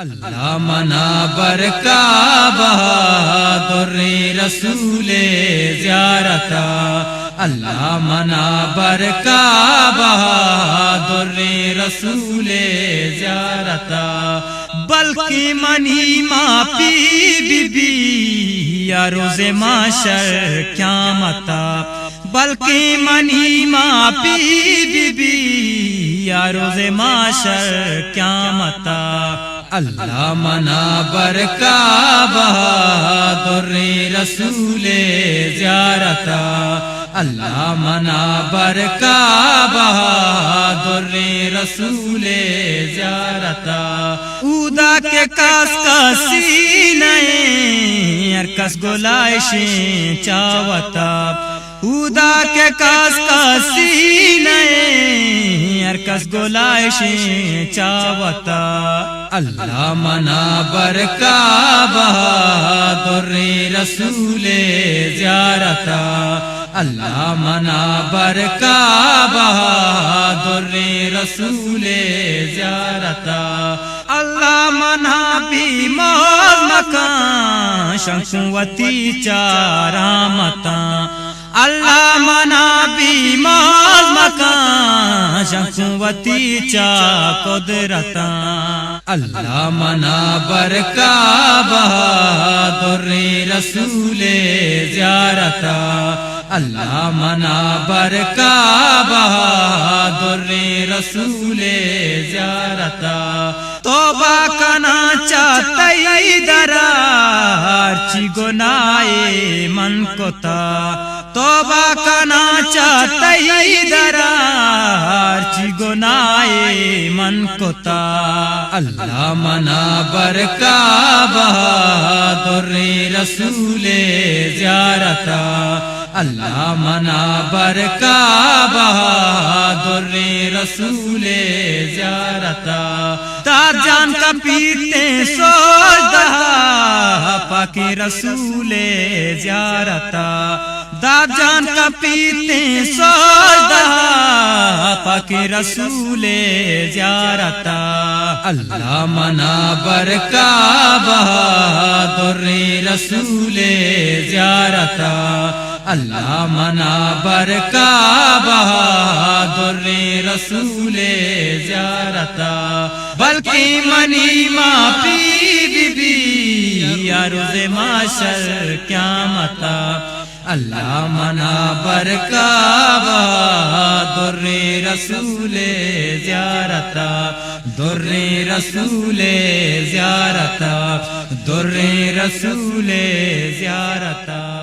اللہ منابر کا بہادر رسول زیارتا، اللہ منابر کا بہادر رسول زیارتا، بلکہ منی ماں پی بی بی یا روز محشر قیامتا، بلکہ منی ماں پی بی بی یا روز محشر قیامتا، اللہ منابر کا بہادر رسول زیارتا، اللہ منابر کا بہادر رسول زیارتا، اودا کے کاس کا سینہ ارکس گلائشیں چاوتا، اودا کے کاس کا سینہ ارکس گلائشیں چاوتا، اللہ منابر کا بہادر رسول زیارتا، اللہ منابر کا بہادر رسول زیارتا، اللہ منابی موز مکان شمسوتی چارامتا، اللہ منابی موز مکان شمسوتی چا قدرتا، اللہ منابر کا بہادر رسول زیارتا، اللہ منابر کا بہادر رسول زیارتا، توبہ کنا چاہتے درار چی گناہ من کتا، توبہ کنا چاہتے درار چی گناہ من کتا، اللہ منابر کا بہادر رسول زیارتا، اللہ منابر کا بہادر رسول زیارتا، داد جان کا پیتے سوچ دہا پاک رسول زیارتا، داد جان کا پیتے سوچ دہا پاک رسول زیارتا، اللہ منابر کا بہادر رسول زیارتا، اللہ منابر کا بہادر رسول زیارتا، بلکہ منی ماں پی بی بی یا روز محشر قیامتا، اللہ منابر کا بہادر رسول زیارتا، در رسول زیارتا، در رسول زیارتا۔